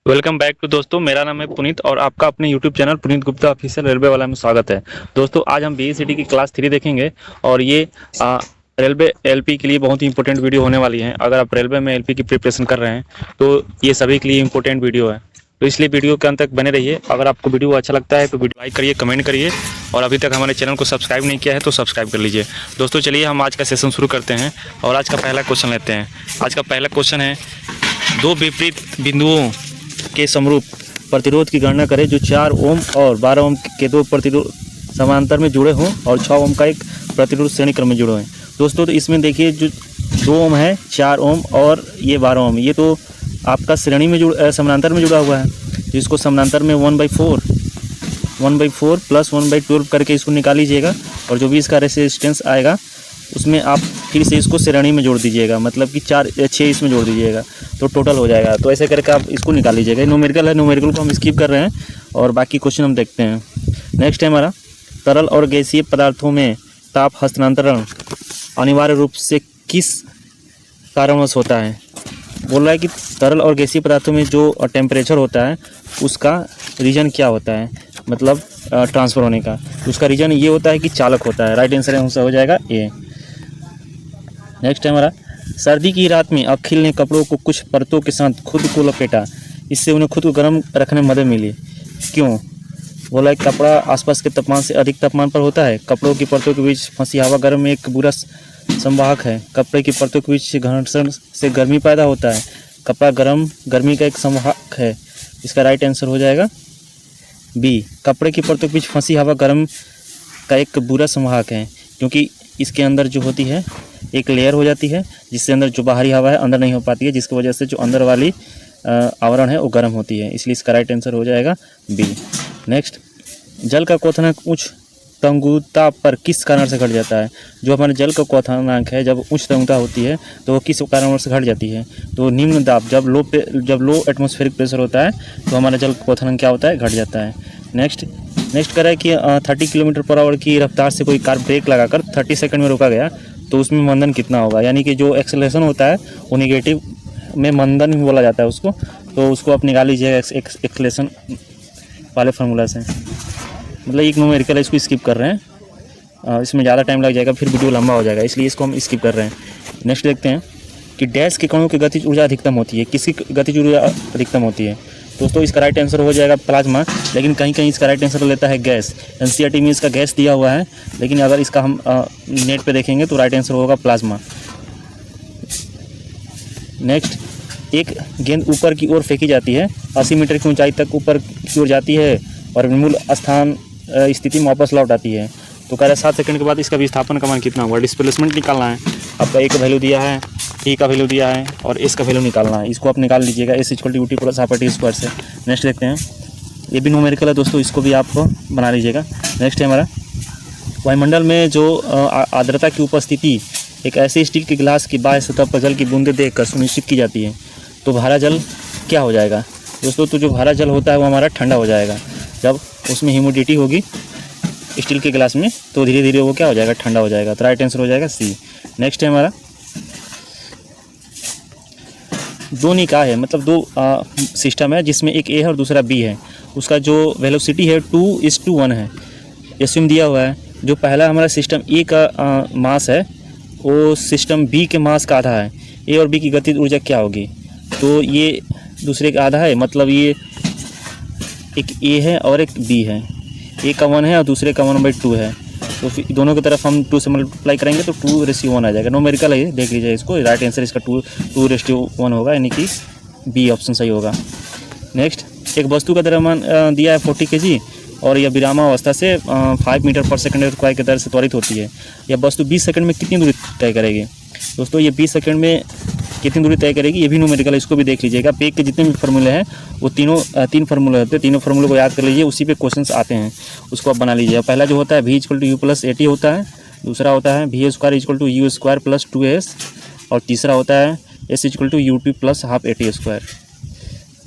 Welcome back to दोस्तों, मेरा नाम है पुनीत और आपका अपने YouTube channel Puneet Gupta official railway वाला में स्वागत है। दोस्तों आज हम बीईसीटी की क्लास 3 देखेंगे और ये रेलवे एलपी के लिए बहुत ही इंपॉर्टेंट वीडियो होने वाली है। अगर आप रेलवे में एलपी की प्रिपरेशन कर रहे हैं तो ये सभी के लिए इंपॉर्टेंट वीडियो है, तो इसलिए वीडियो के अंत तक बने रहिए। अगर आपको वीडियो अच्छा लगता है तो वीडियो लाइक करिए, कमेंट करिए और अभी तक हमारे चैनल को सब्सक्राइब नहीं किया है तो सब्सक्राइब कर लीजिए। दोस्तों चलिए हम आज का सेशन शुरू करते हैं और आज का पहला क्वेश्चन लेते हैं। आज का पहला क्वेश्चन है, दो विपरीत बिंदुओं के समरूप प्रतिरोध की गणना करें जो 4 ओम और 12 ओम के दो प्रतिरोध समांतर में जुड़े हों और 6 ओम का एक प्रतिरोध श्रेणी क्रम में जुड़े हैं। दोस्तों तो इसमें देखिए जो 2 ओम है, 4 ओम और ये 12 ओम, ये तो आपका श्रेणी में समानांतर में जुड़ा हुआ है। जिसको समानांतर में 1/4 प्लस 1/12 करके इसको निकाल लीजिएगा और जो भी इसका रेसिस्टेंस आएगा उसमें आप फिर से इसको श्रेणी में जोड़ दीजिएगा, मतलब कि 4 या 6 इसमें जोड़ दीजिएगा तो टोटल हो जाएगा। तो ऐसे करके आप इसको निकाल लीजिएगा। न्यूमेरिकल है, न्यूमेरिकल को हम स्किप कर रहे हैं और बाकी क्वेश्चन हम देखते हैं। नेक्स्ट है हमारा, तरल और गैसीय पदार्थों में ताप हस्तांतरण अनिवार्य रूप से किस कारणवश होता है। बोल रहा है कि तरल और गैसीय पदार्थों में जो टेम्परेचर होता है उसका रीजन क्या होता है, मतलब ट्रांसफ़र होने का। उसका रीजन ये होता है कि चालक होता है। राइट आंसर हो जाएगा ए। नेक्स्ट है हमारा, सर्दी की रात में अखिल ने कपड़ों को कुछ परतों के साथ खुद को लपेटा, इससे उन्हें खुद को गर्म रखने में मदद मिली। क्यों? बोला है कपड़ा आसपास के तापमान से अधिक तापमान पर होता है। कपड़ों की परतों के बीच फंसी हवा गर्म एक बुरा संवाहक है। कपड़े की परतों के बीच घर्षण से गर्मी पैदा होता है। कपड़ा गर्मी का एक संवाहक है। इसका राइट आंसर हो जाएगा बी। कपड़े की परतों के बीच फंसी हवा गर्म का एक बुरा संवाहक है, क्योंकि इसके अंदर जो होती है एक लेयर हो जाती है जिससे अंदर जो बाहरी हवा है अंदर नहीं हो पाती है, जिसकी वजह से जो अंदर वाली आवरण है वो गर्म होती है। इसलिए इसका राइट आंसर हो जाएगा बी। नेक्स्ट, जल का क्वथनांक उच्च तंगुता पर किस कारण से घट जाता है। जो हमारे जल का क्वथनांक है जब उच्च तंगुता होती है तो वो किस कारण से घट जाती है। तो निम्न दाब जब लो एटमॉस्फेरिक प्रेशर होता है तो हमारा जल का क्वथनांक क्या होता है, घट जाता है। नेक्स्ट कर है कि 30 किलोमीटर पर आवर की रफ्तार से कोई कार ब्रेक लगाकर 30 सेकंड में रोका गया तो उसमें मंदन कितना होगा। यानी कि जो एक्सेलरेशन होता है वो निगेटिव में मंदन ही बोला जाता है उसको, तो उसको आप निकाल लीजिएगा एक्सेलरेशन वाले फार्मूला से। मतलब एक न्यूमेरिकल है, इसको स्किप कर रहे हैं, इसमें ज़्यादा टाइम लग जाएगा, फिर वीडियो लंबा हो जाएगा, इसलिए इसको हम स्किप कर रहे हैं। नेक्स्ट देखते हैं कि डैश के कणों की गतिज ऊर्जा अधिकतम होती है। किसकी गतिज ऊर्जा अधिकतम होती है। दोस्तों इसका राइट आंसर हो जाएगा प्लाज्मा, लेकिन कहीं कहीं इसका राइट आंसर लेता है गैस। एनसीईआरटी में इसका गैस दिया हुआ है, लेकिन अगर इसका हम नेट पे देखेंगे तो राइट आंसर होगा प्लाज्मा। नेक्स्ट, एक गेंद ऊपर की ओर फेंकी जाती है, 80 मीटर की ऊंचाई तक ऊपर की ओर जाती है और मूल स्थान स्थिति में वापस लौट आती है। तो कह रहे 7 सेकंड के बाद इसका विस्थापन का मान कितना होगा। डिस्प्लेसमेंट निकालना है आपका, ए का वैल्यू दिया है, टी का वैल्यू दिया है और एस का वैल्यू निकालना है। इसको आप निकाल लीजिएगा s equal to u t plus half t square से। नेक्स्ट देखते हैं, ये भी न्यूमेरिकल है दोस्तों, इसको भी आप बना लीजिएगा। नेक्स्ट है हमारा, वायुमंडल में जो आर्द्रता की उपस्थिति एक ऐसे स्टील के गिलास की बाह्य सतह पर जल की बूंदें देखकर सुनिश्चित की जाती है। तो भारा जल क्या हो जाएगा दोस्तों। तो जो भारा जल होता है वो हमारा ठंडा हो जाएगा। जब उसमें ह्यूमिडिटी होगी स्टील के गिलास में तो धीरे धीरे वो क्या हो जाएगा, ठंडा हो जाएगा। तो राइट आंसर हो जाएगा सी। नेक्स्ट है हमारा, दो निकाय है, मतलब दो सिस्टम है जिसमें एक ए है और दूसरा बी है। उसका जो वेलोसिटी है 2:1 है, एस्यूम दिया हुआ है। जो पहला हमारा सिस्टम ए का मास है वो सिस्टम बी के मास का आधा है। ए और बी की गतिज ऊर्जा क्या होगी। तो ये दूसरे का आधा है, मतलब ये एक ए है और एक बी है। ए का 1 है और दूसरे का 1/2 है। तो फिर दोनों की तरफ हम 2 से मल्टीप्लाई करेंगे तो 2:1 आ जाएगा। न्यूमेरिकल है, देख लीजिए इसको। राइट आंसर इसका 2:1 होगा, यानी कि बी ऑप्शन सही होगा। नेक्स्ट, एक वस्तु का द्रव्यमान दिया है 40 kg और यह विरामावस्था से 5 मीटर पर सेकंड स्क्वायर की दर से त्वरित होती है। यह वस्तु 20 सेकंड में कितनी दूरी तय करेगी। दोस्तों ये 20 सेकंड में कितनी दूरी तय करेगी, ये भी न्यूमेरिकल है, इसको भी देख लीजिएगा। पेग के जितने भी फार्मूले हैं वो तीन फार्मूले होते हैं। तीनों फार्मूले को याद कर लीजिए, उसी पे क्वेश्चंस आते हैं, उसको आप बना लीजिए। पहला जो होता है v = u + at होता है, दूसरा होता है v² = u² + 2s और तीसरा होता है s = ut + हाफ at²।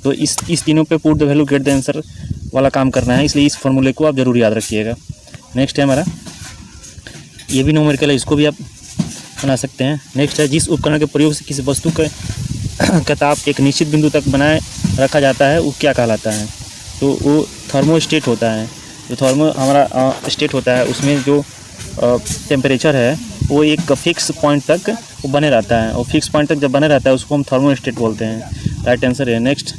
तो इस तीनों पे put the value get the answer वाला काम करना है, इसलिए इस फार्मूले को आप जरूर याद रखिएगा। नेक्स्ट है हमारा, ये भी न्यूमेरिकल है, इसको भी आप बना सकते हैं। नेक्स्ट है, जिस उपकरण के प्रयोग से किसी वस्तु का ताप एक निश्चित बिंदु तक बनाए रखा जाता है वो क्या कहलाता है? तो वो थर्मोस्टेट होता है। जो थर्मो हमारा स्टेट होता है उसमें जो टेम्परेचर है वो एक फिक्स पॉइंट तक वो बने रहता है, और फिक्स पॉइंट तक जब बने रहता है उसको हम थर्मोस्टेट बोलते हैं। राइट आंसर है। नेक्स्ट,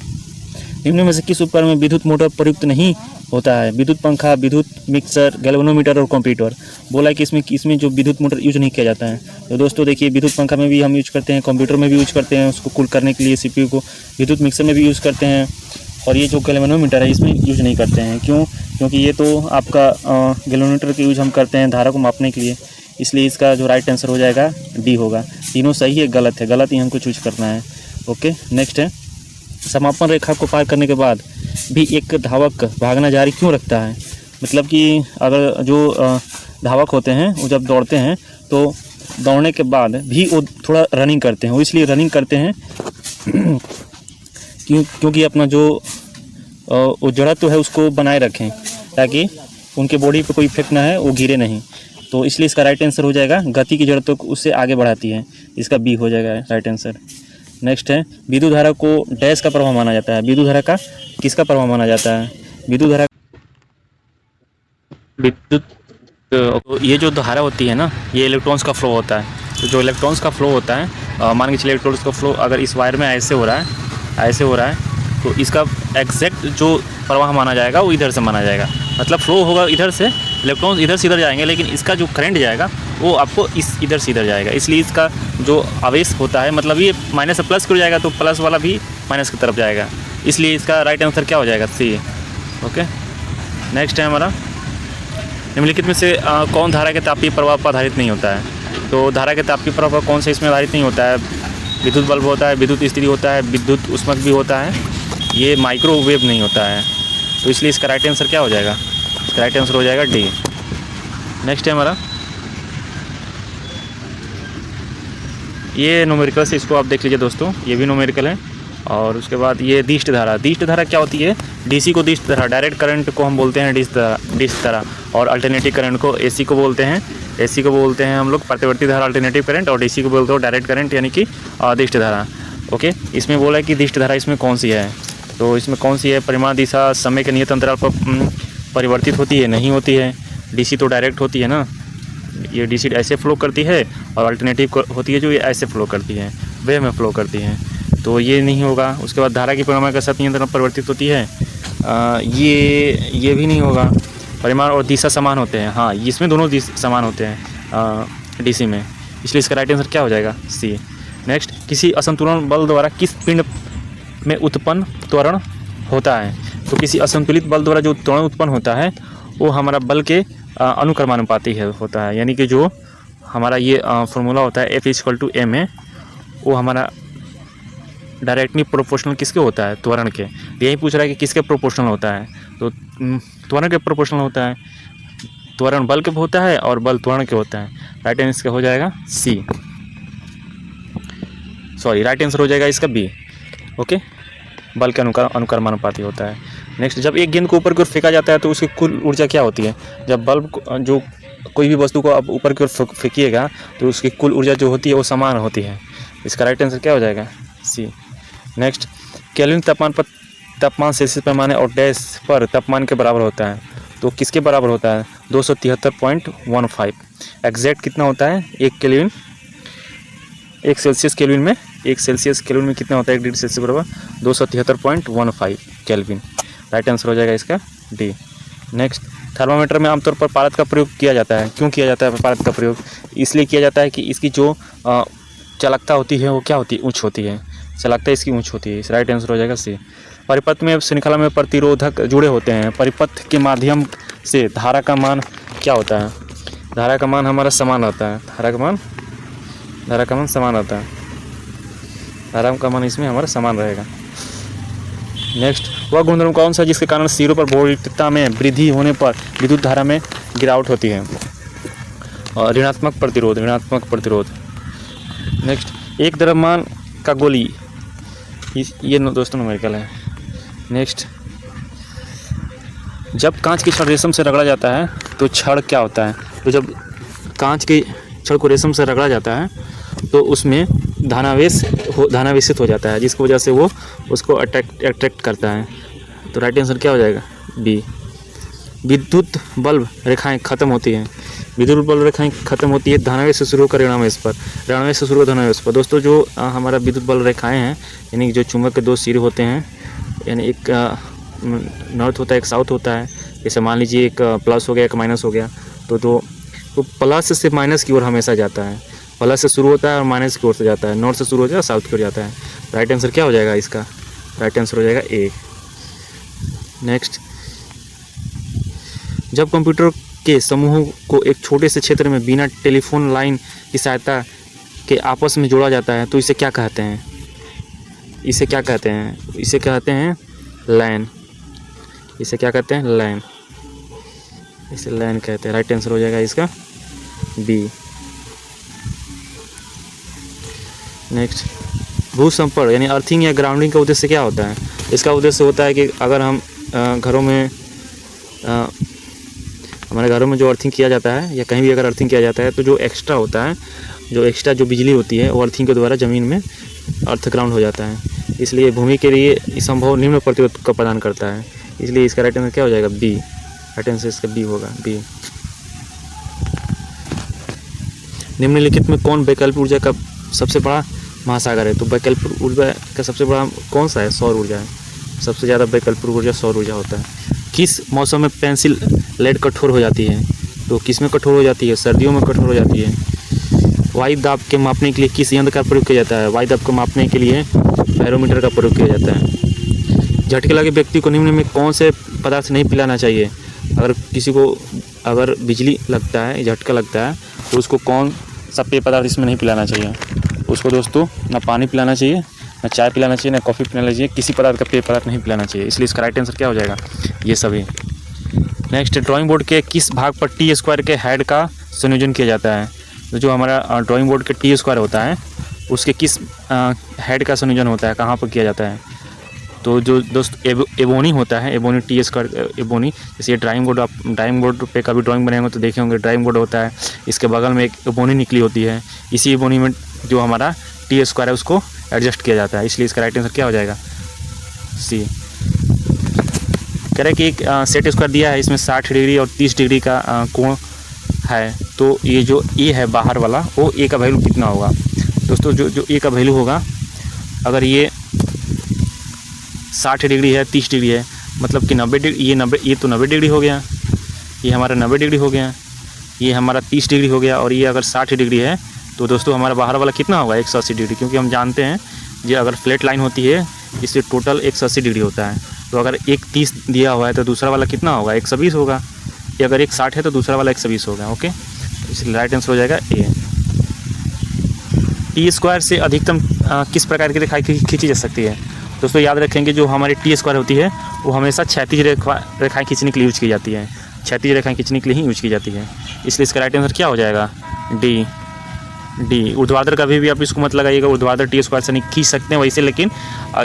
निम्न में से किस उपकरण में विद्युत मोटर प्रयुक्त नहीं होता है? विद्युत पंखा, विद्युत मिक्सर, गैल्वेनोमीटर और कंप्यूटर। बोला है कि इसमें जो विद्युत मोटर यूज नहीं किया जाता है। तो दोस्तों देखिए, विद्युत पंखा में भी हम यूज करते हैं, कंप्यूटर में भी यूज करते हैं उसको कूल करने के लिए CPU को, विद्युत मिक्सर में भी यूज़ करते हैं, और ये जो गैल्वेनोमीटर है इसमें यूज नहीं करते हैं। क्यों? क्योंकि ये तो आपका गैल्वेनोमीटर के यूज हम करते हैं धारा को मापने के लिए, इसलिए इसका जो राइट आंसर हो जाएगा D होगा। तीनों सही है, गलत है, गलत ही हमको चूज करना है। ओके, नेक्स्ट है, समापन रेखा को पार करने के बाद भी एक धावक भागना जारी क्यों रखता है? मतलब कि अगर जो धावक होते हैं वो जब दौड़ते हैं तो दौड़ने के बाद भी वो थोड़ा रनिंग करते हैं, वो इसलिए रनिंग करते हैं क्योंकि अपना जो वो जड़त्व है उसको बनाए रखें, ताकि उनके बॉडी पे कोई इफेक्ट ना है, वो गिरे नहीं। तो इसलिए इसका राइट आंसर हो जाएगा गति की जड़त्व को उससे आगे बढ़ाती है, इसका B हो जाएगा राइट आंसर। नेक्स्ट है, विद्युत धारा को डैश का प्रवाह माना जाता है? विद्युत धारा का किसका प्रवाह माना जाता है? विद्युत धारा, तो ये जो धारा होती है ना, ये इलेक्ट्रॉन्स का फ्लो होता है। तो जो इलेक्ट्रॉन्स का फ्लो होता है, मान के चलिए इलेक्ट्रॉन्स का फ्लो अगर इस वायर में ऐसे हो रहा है तो इसका एग्जैक्ट जो प्रवाह माना जाएगा वो इधर से माना जाएगा। मतलब फ्लो होगा इधर से, इलेक्ट्रॉन्स इधर से इधर जाएंगे, लेकिन इसका जो करंट जाएगा वो आपको इधर से इधर जाएगा। इसलिए इसका जो आवेश होता है, मतलब ये माइनस से प्लस की ओर जाएगा तो प्लस वाला भी माइनस की तरफ जाएगा, इसलिए इसका राइट आंसर क्या हो जाएगा? C। ओके, नेक्स्ट है हमारा, निम्नलिखित में से कौन धारा के तापीय प्रवाह पर आधारित नहीं होता है? तो धारा के तापीय प्रवाह कौन से इसमें आधारित नहीं होता है? विद्युत बल्ब होता है, विद्युत इस्त्री होता है, विद्युत उष्मक भी होता है, ये माइक्रोवेव नहीं होता है। तो इसलिए इसका राइट आंसर क्या हो जाएगा? इसका राइट आंसर हो जाएगा D। नेक्स्ट है हमारा, ये न्यूमेरिकल से, इसको आप देख लीजिए दोस्तों, ये भी न्यूमेरिकल है। और उसके बाद ये दिष्ट धारा, दिष्ट धारा क्या होती है? DC को दिष्ट धारा, डायरेक्ट करंट को हम बोलते हैं दिष्ट धारा, और अल्टरनेटिव करंट को AC को बोलते हैं, AC को बोलते हैं हम लोग प्रतिवर्ती धारा अल्टरनेटिव करंट, और DC को बोलते हो डायरेक्ट करंट यानी कि दिष्ट धारा। ओके, इसमें बोला है कि दिष्ट धारा इसमें कौन सी है? तो इसमें कौन सी है? परिमाण दिशा समय के नियत अंतराल पर परिवर्तित होती है? नहीं होती है। DC तो डायरेक्ट होती है ना, ये DC ऐसे फ्लो करती है, और अल्टरनेटिव होती है जो ये ऐसे फ्लो करती है, वे में फ्लो करती है, तो ये नहीं होगा। उसके बाद धारा की परिमाण के साथ नियंत्रण परिवर्तित होती है, ये भी नहीं होगा। परिमाण और दिशा समान होते हैं, हाँ इसमें दोनों समान होते हैं DC में, इसलिए इसका राइट आंसर क्या हो जाएगा? C। नेक्स्ट, किसी असंतुलन बल द्वारा किस पिंड में उत्पन्न त्वरण होता है? तो किसी असंतुलित बल द्वारा जो त्वरण उत्पन्न होता है वो हमारा बल के अनुक्रमानुपाती होता है, यानी कि जो हमारा ये फॉर्मूला होता है F=ma है, वो हमारा डायरेक्टली प्रोपोर्शनल किसके होता है? त्वरण के। यही पूछ रहा है कि किसके प्रोपोर्शनल होता है? तो त्वरण के प्रोपोर्शनल होता है, त्वरण बल के होता है और बल त्वरण के होता है। राइट आंसर इसका हो जाएगा C, सॉरी राइट आंसर हो जाएगा इसका B। ओके, बल के अनुक्रमानुपाती होता है। नेक्स्ट, जब एक गेंद को ऊपर की ओर फेंका जाता है तो उसकी कुल ऊर्जा क्या होती है? जब बल्ब जो कोई भी वस्तु को आप ऊपर की ओर फेंकिएगा तो उसकी कुल ऊर्जा जो होती है वो समान होती है। इसका राइट आंसर क्या हो जाएगा? C। नेक्स्ट, केल्विन तापमान सेल्सियस पैमाने और डैश पर तापमान के बराबर होता है, तो किसके बराबर होता है? 273.15। एग्जैक्ट कितना होता है? 1 केल्विन, 1 सेल्सियस केल्विन में, 1 सेल्सियस केल्विन में कितना होता है? 1 डिग्री सेल्सियस बराबर 273.15 केल्विन। राइट आंसर हो जाएगा इसका D। नेक्स्ट, थर्मामीटर में आमतौर पर पारद का प्रयोग किया जाता है। क्यों किया जाता है पारद का प्रयोग? इसलिए किया जाता है कि इसकी जो चालकता होती है वो क्या होती है? उच्च होती है, चालकता इसकी उच्च होती है। इस राइट आंसर हो जाएगा C। परिपथ में श्रृंखला में प्रतिरोधक जुड़े होते हैं, परिपथ के माध्यम से धारा का मान क्या होता है? धारा का मान हमारा समान होता है, धारा का मान समान होता है, धारा का मान इसमें हमारा समान रहेगा। नेक्स्ट, वह गुणधर्म कौन सा जिसके कारण सिरों पर वोल्टता में वृद्धि होने पर विद्युत धारा में गिरावट होती है? और ऋणात्मक प्रतिरोध। नेक्स्ट, एक द्रव्यमान का गोली, ये दोस्तों न्यूमेरिकल है। नेक्स्ट, जब कांच की छड़ रेशम से रगड़ा जाता है तो छड़ क्या होता है? तो जब कांच के छड़ को रेशम से रगड़ा जाता है तो उसमें धनावेशित हो जाता है, जिसकी वजह से वो उसको अट्रैक्ट करता है। तो राइट आंसर क्या हो जाएगा? बी। विद्युत बल्ब रेखाएं खत्म होती हैं। विद्युत बल्ब रेखाएं खत्म होती है धनावेश से शुरू होकर ऋणावेश पर, ऋणावेश से शुरू होकर धनावेश पर। दोस्तों जो हमारा विद्युत बल्ब रेखाएं हैं, यानी जो चुंबक के दो सिर होते हैं, यानी एक नॉर्थ होता है एक साउथ होता है। जैसे मान लीजिए एक प्लस हो गया एक माइनस हो गया, तो प्लस से माइनस की ओर हमेशा जाता है। प्लस से शुरू होता है और माइनस की ओर से जाता है, नॉर्थ से शुरू होता है साउथ की ओर जाता है। राइट आंसर क्या हो जाएगा इसका? राइट आंसर हो जाएगा ए। नेक्स्ट, जब कंप्यूटर के समूहों को एक छोटे से क्षेत्र में बिना टेलीफोन लाइन की सहायता के आपस में जोड़ा जाता है तो इसे क्या कहते हैं? इसे क्या कहते हैं? इसे कहते हैं लैन। इसे क्या कहते हैं? लैन। इसे लैन कहते हैं। राइट आंसर हो जाएगा इसका बी। नेक्स्ट, भूसंपर्क यानी अर्थिंग या ग्राउंडिंग का उद्देश्य क्या होता है? इसका उद्देश्य होता है कि अगर हम घरों में हमारे घरों में जो अर्थिंग किया जाता है या कहीं भी अगर अर्थिंग किया जाता है तो जो एक्स्ट्रा होता है, जो एक्स्ट्रा जो बिजली होती है वो अर्थिंग के द्वारा ज़मीन में अर्थ ग्राउंड हो जाता है। इसलिए भूमि के लिए संभव निम्न प्रतिरोध का प्रदान करता है। इसलिए इसका राइट आंसर क्या हो जाएगा? बी। राइट आंसर इसका बी होगा, बी। निम्नलिखित में कौन वैकल्पिक ऊर्जा का सबसे बड़ा महासागर है? तो वैकल्पिक ऊर्जा का सबसे बड़ा कौन सा है? सौर ऊर्जा है। सबसे ज़्यादा वैकल्पिक ऊर्जा सौर ऊर्जा होता है। किस मौसम में पेंसिल लेड कठोर हो जाती है? तो किस में कठोर हो जाती है? सर्दियों में कठोर हो जाती है। वायु दाब के मापने के लिए किस यंत्र का प्रयोग किया जाता है? वायु दाब को मापने के लिए बैरोमीटर का प्रयोग किया जाता है। झटके लगे व्यक्ति को निम्न में कौन से पदार्थ नहीं पिलाना चाहिए? अगर किसी को अगर बिजली लगता है, झटका लगता है, तो उसको कौन सा पेय पदार्थ इसमें नहीं पिलाना चाहिए? उसको दोस्तों ना पानी पिलाना चाहिए, ना चाय पिलाना चाहिए, ना कॉफ़ी पिलाना चाहिए, किसी प्रकार का पेय पदार्थ नहीं पिलाना चाहिए। इसलिए इसका राइट आंसर क्या हो जाएगा? ये सभी। नेक्स्ट, ड्राइंग बोर्ड के किस भाग पर टी स्क्वायर के हेड का संयोजन किया जाता है? तो जो हमारा ड्राइंग बोर्ड के टी स्क्वायर होता है उसके किस हेड का संयोजन होता है, कहाँ पर किया जाता है? तो जो दोस्त एबोनी होता है, एबोनी टी स्क्वायर एबोनी। जैसे ये ड्राइंग बोर्ड पे कभी ड्राइंग बने होंगे तो देखे होंगे, ड्राइंग बोर्ड होता है, इसके बगल में एक एबोनी निकली होती है। इसी एबोनी में जो हमारा टी स्क्वायर है उसको एडजस्ट किया जाता है। इसलिए इसका राइट आंसर क्या हो जाएगा? सी। कह रहे कि एक सेट स्क्वायर दिया है, इसमें 60 डिग्री और 30 डिग्री का कोण है। तो ये जो ए है बाहर वाला, वो ए का वैल्यू कितना होगा? दोस्तों जो ए का वैल्यू होगा, अगर ये 60 डिग्री है, 30 डिग्री है, मतलब कि 90 डिग्री, ये तो 90 डिग्री हो गया, ये हमारा 90 डिग्री हो गया, ये हमारा 30 डिग्री हो गया, और ये अगर 60 डिग्री है तो दोस्तों हमारा बाहर वाला कितना होगा? 180 डिग्री। क्योंकि हम जानते हैं ये अगर फ्लैट लाइन होती है इससे टोटल 180 डिग्री होता है। तो अगर एक 30 दिया हुआ है तो दूसरा वाला कितना होगा? 120 होगा। ये अगर एक 60 है तो दूसरा वाला 120 होगा। ओके, इसलिए राइट आंसर हो जाएगा ए। टी स्क्वायर से अधिकतम किस प्रकार की रेखा खींची जा सकती है? दोस्तों याद रखेंगे, जो हमारी टी स्क्वायर होती है वो हमेशा क्षैतिज रेखाएँ खींचने के लिए यूज की जाती है। क्षैतिज रेखाएँ खींचने के लिए ही यूज की जाती है। इसलिए इसका राइट आंसर क्या हो जाएगा? डी। ऊर्ध्वाधर कभी भी आप इसको मत लगाइएगा, ऊर्ध्वाधर टी स्क्वायर से नहीं खींच सकते हैं वैसे, लेकिन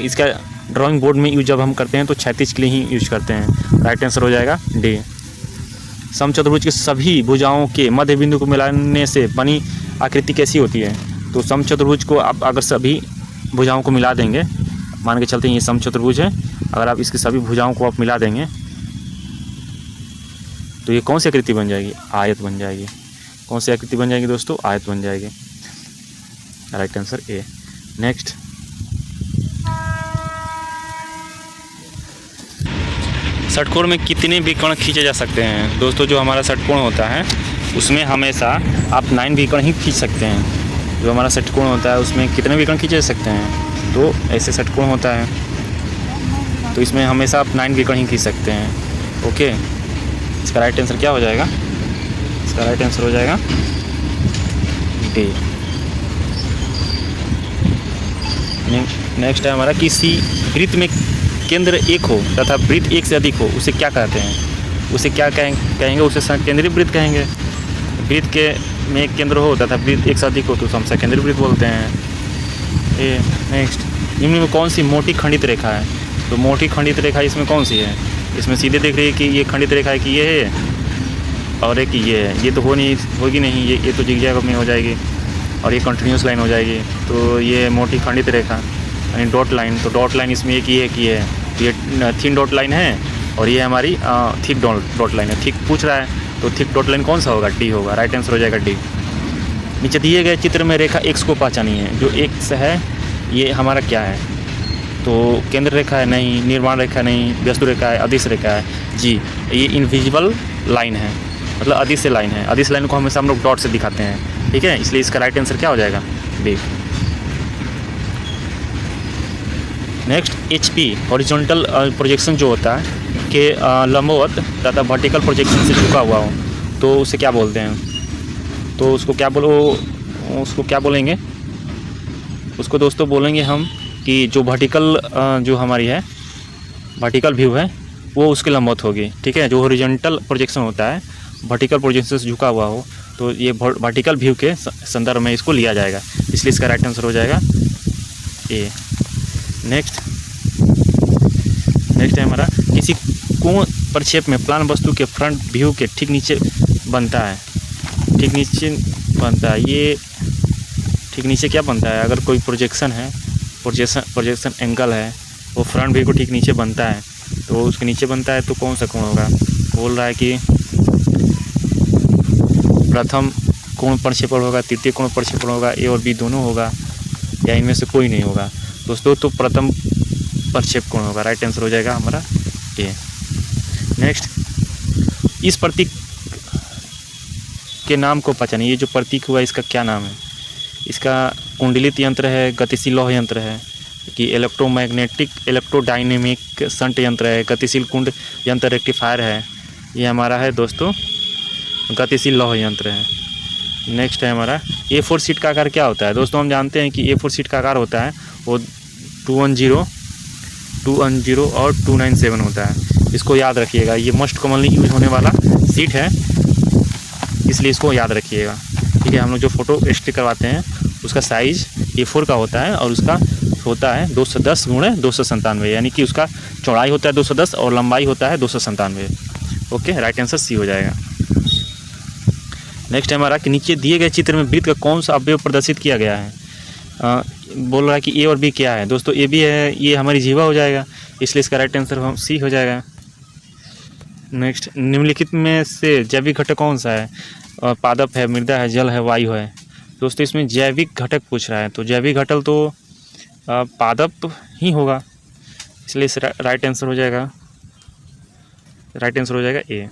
इसका ड्राइंग बोर्ड में यूज जब हम करते हैं तो क्षैतिज के लिए ही यूज करते हैं। राइट आंसर हो जाएगा डी। समचतुर्भुज के सभी भुजाओं के मध्य बिंदु को मिलाने से बनी आकृति कैसी होती है? तो समचतुर्भुज को आप अगर सभी भुजाओं को मिला देंगे, मान के चलते हैं ये समचतुर्भुज है, अगर आप इसकी सभी भुजाओं को आप मिला देंगे तो ये कौन सी आकृति बन जाएगी? आयत बन जाएगी। कौन सी आकृति बन जाएगी दोस्तों? आयत बन जाएगी। Right answer A. नेक्स्ट, षटकोण में कितने विकर्ण खींचे जा सकते हैं? दोस्तों जो हमारा षटकोण होता है उसमें हमेशा आप 9 विकर्ण ही खींच सकते हैं। जो हमारा षटकोण होता है उसमें कितने विकर्ण खींचे जा सकते हैं? तो ऐसे षटकोण होता है तो इसमें हमेशा आप 9 विकर्ण ही खींच सकते हैं। ओके, इसका राइट आंसर क्या हो जाएगा? इसका राइट आंसर हो जाएगा डी। नेक्स्ट है हमारा, किसी वृत्त में केंद्र एक हो तथा वृत्त एक से अधिक हो उसे क्या कहते हैं? उसे क्या कहेंगे? उसे संकेंद्रित वृत्त कहेंगे। वृत्त के में एक केंद्र हो तथा वृत्त एक से अधिक हो तो हम संकेंद्रित वृत्त बोलते हैं। ये नेक्स्ट, निम्न में कौन सी मोटी खंडित रेखा है? तो मोटी खंडित रेखा इसमें कौन सी है? इसमें सीधे देख रही है कि ये खंडित रेखा है कि ये है, और एक ये है। ये तो होगी नहीं, ये तो जिगजैग में हो जाएगी। और ये कंटिन्यूस लाइन हो जाएगी। तो ये मोटी खंडित रेखा यानी डॉट लाइन, तो डॉट लाइन इसमें एक ही है, तो ये थिन डॉट लाइन है और ये हमारी थिक डॉट लाइन है। थिक पूछ रहा है तो थिक डॉट लाइन कौन सा होगा, डी होगा, राइट आंसर हो जाएगा डी। नीचे दिए गए चित्र में रेखा एक्स को पहचानी है। जो एक्स है ये हमारा क्या है, तो केंद्र रेखा है नहीं, निर्माण रेखा नहीं, व्यस्तु रेखा है, अदिश रेखा है जी। ये इनविजिबल लाइन है, मतलब अदिश लाइन है। अदिश लाइन को हमेशा हम लोग डॉट से दिखाते हैं, ठीक है, इसलिए इसका राइट आंसर क्या हो जाएगा, b. Next HP horizontal projection जो होता है कि लंबवत तथा वर्टिकल प्रोजेक्शन से झुका हुआ हो, तो उसे क्या बोलते हैं, तो उसको क्या बोलेंगे, उसको दोस्तों बोलेंगे हम कि जो वर्टिकल जो हमारी है वर्टिकल व्यू है वो उसके लंबवत होगी, ठीक है। जो हॉरिजॉन्टल प्रोजेक्शन होता है वर्टिकल प्रोजेक्शन से झुका हुआ हो तो ये वर्टिकल व्यू के संदर्भ में इसको लिया जाएगा, इसलिए इसका राइट आंसर हो जाएगा ए। नेक्स्ट है हमारा, किसी कोण प्रक्षेप में प्लान वस्तु के फ्रंट व्यू के ठीक नीचे बनता है, ठीक नीचे बनता है, ये ठीक नीचे क्या बनता है, अगर कोई प्रोजेक्शन है, प्रोजेक्शन एंगल है, वो फ्रंट व्यू को ठीक नीचे बनता है, तो उसके नीचे बनता है तो कौन सा कोण होगा, बोल रहा है कि प्रथम कोण प्रक्षेपण होगा, तृतीय कोण प्रक्षेपण होगा, ए और बी दोनों होगा, या इनमें से कोई नहीं होगा दोस्तों, तो प्रथम प्रक्षेप कोण होगा, राइट आंसर हो जाएगा हमारा ए। नेक्स्ट, इस प्रतीक के नाम को पहचानिए। ये जो प्रतीक हुआ इसका क्या नाम है, इसका कुंडलित यंत्र है, गतिशील लौह यंत्र है, कि इलेक्ट्रोमैग्नेटिक इलेक्ट्रोडायनेमिक शंट यंत्र है, गतिशील कुंड यंत्र रेक्टिफायर है, ये हमारा है दोस्तों गतिशील लौह यंत्र है। नेक्स्ट है हमारा A4 शीट का आकार क्या होता है। दोस्तों हम जानते हैं कि A4 शीट का आकार होता है वो 210, 210 और 297 होता है, इसको याद रखिएगा। ये मोस्ट कॉमनली यूज होने वाला शीट है, इसलिए इसको याद रखिएगा, ठीक है। हम लोग जो फोटो स्टिक करवाते हैं उसका साइज़ A4 का होता है और उसका होता है 210 × 297, यानी कि उसका चौड़ाई होता है 210 और लंबाई होता है 297। ओके, राइट आंसर सी हो जाएगा। नेक्स्ट है हमारा कि नीचे दिए गए चित्र में वृत्त का कौन सा अवयव प्रदर्शित किया गया है। बोल रहा है कि ए और बी क्या है। दोस्तों ए भी है, ये हमारी जीवा हो जाएगा, इसलिए इसका राइट आंसर सी हो जाएगा। नेक्स्ट, निम्नलिखित में से जैविक घटक कौन सा है। पादप है, मृदा है, जल है, वायु है। दोस्तों इसमें जैविक घटक पूछ रहा है, तो जैविक घटक तो पादप ही होगा, इसलिए इस राइट आंसर हो जाएगा, राइट आंसर हो जाएगा ए।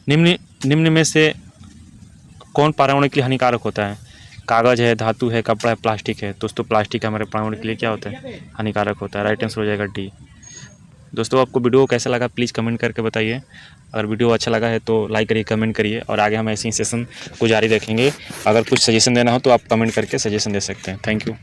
निम्न में से कौन पर्यावरण के लिए हानिकारक होता है। कागज़ है, धातु है, कपड़ा है, प्लास्टिक है। दोस्तों प्लास्टिक हमारे पर्यावरण के लिए क्या होता है, हानिकारक होता है, राइट आंसर हो जाएगा डी। दोस्तों आपको वीडियो कैसा लगा प्लीज़ कमेंट करके बताइए। अगर वीडियो अच्छा लगा है तो लाइक करिए, कमेंट करिए, और आगे हम ऐसे ही सेशन को जारी रखेंगे। अगर कुछ सजेशन देना हो तो आप कमेंट करके सजेशन दे सकते हैं। Thank you.